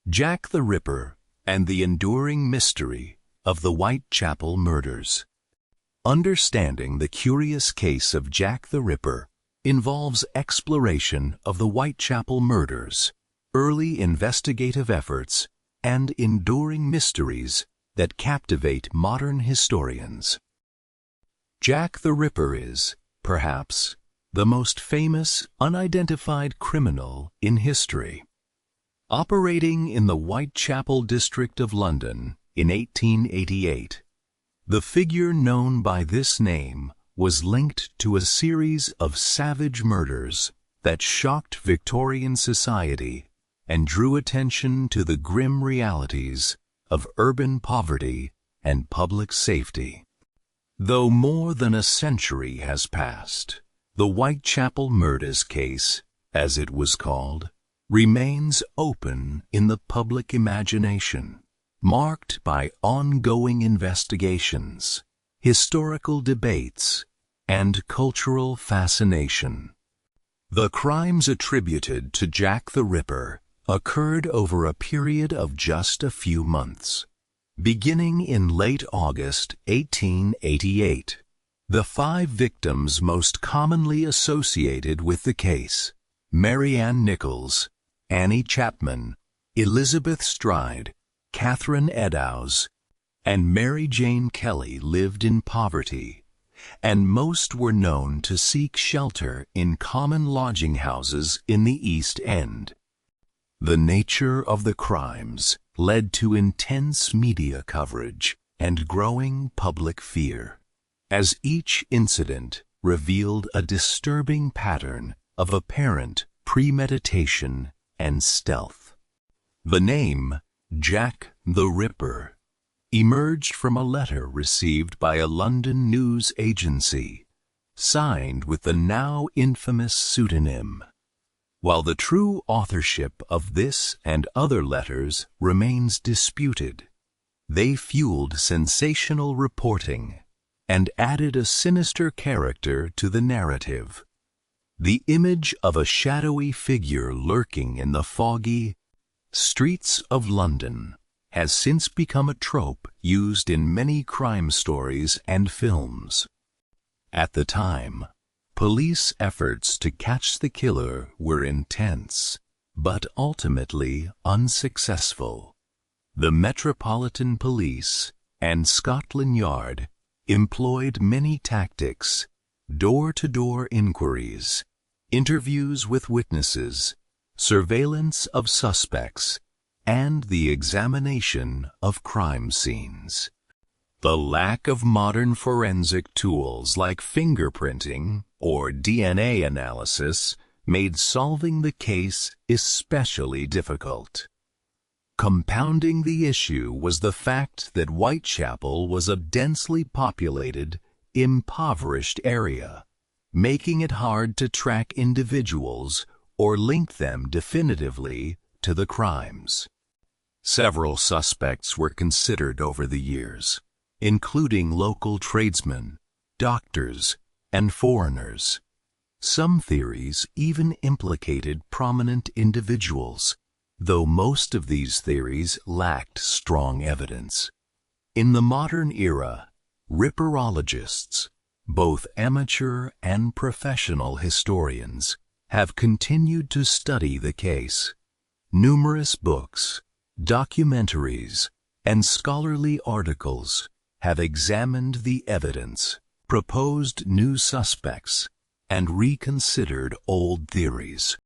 Jack the Ripper and the Enduring Mystery of the Whitechapel Murders. Understanding the curious case of Jack the Ripper involves exploration of the Whitechapel Murders, early investigative efforts, and enduring mysteries that captivate modern historians. Jack the Ripper is, perhaps, the most famous unidentified criminal in history. Operating in the Whitechapel district of London in 1888, the figure known by this name was linked to a series of savage murders that shocked Victorian society and drew attention to the grim realities of urban poverty and public safety. Though more than a century has passed, the Whitechapel Murders case, as it was called, remains open in the public imagination, marked by ongoing investigations, historical debates, and cultural fascination. The crimes attributed to Jack the Ripper occurred over a period of just a few months. Beginning in late August 1888, the 5 victims most commonly associated with the case, Mary Ann Nichols, Annie Chapman, Elizabeth Stride, Catherine Eddowes, and Mary Jane Kelly, lived in poverty, and most were known to seek shelter in common lodging houses in the East End. The nature of the crimes led to intense media coverage and growing public fear, as each incident revealed a disturbing pattern of apparent premeditation and stealth. The name Jack the Ripper emerged from a letter received by a London news agency, signed with the now infamous pseudonym. While the true authorship of this and other letters remains disputed, they fueled sensational reporting and added a sinister character to the narrative. The image of a shadowy figure lurking in the foggy streets of London has since become a trope used in many crime stories and films. At the time, police efforts to catch the killer were intense, but ultimately unsuccessful. The Metropolitan Police and Scotland Yard employed many tactics: door-to-door inquiries, interviews with witnesses, surveillance of suspects, and the examination of crime scenes. The lack of modern forensic tools like fingerprinting or DNA analysis made solving the case especially difficult. Compounding the issue was the fact that Whitechapel was a densely populated, impoverished area, making it hard to track individuals or link them definitively to the crimes. Several suspects were considered over the years, including local tradesmen, doctors, and foreigners. Some theories even implicated prominent individuals, though most of these theories lacked strong evidence. In the modern era, ripperologists, both amateur and professional historians, have continued to study the case. Numerous books, documentaries, and scholarly articles have examined the evidence, proposed new suspects, and reconsidered old theories.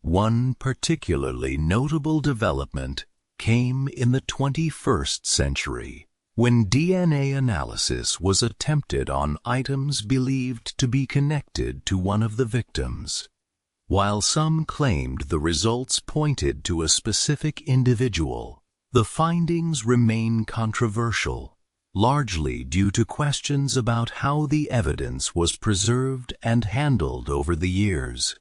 One particularly notable development came in the 21st century, when DNA analysis was attempted on items believed to be connected to one of the victims. While some claimed the results pointed to a specific individual, the findings remain controversial, largely due to questions about how the evidence was preserved and handled over the years.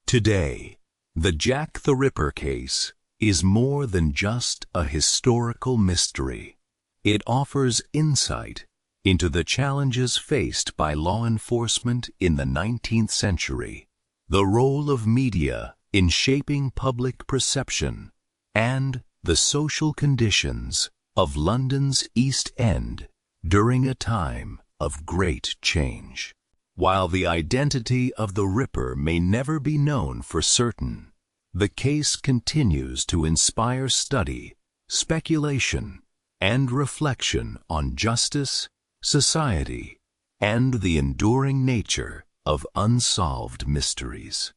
Today, the Jack the Ripper case is more than just a historical mystery. It offers insight into the challenges faced by law enforcement in the 19th century, the role of media in shaping public perception, and the social conditions of London's East End during a time of great change. While the identity of the Ripper may never be known for certain, the case continues to inspire study, speculation, and reflection on justice, society, and the enduring nature of unsolved mysteries.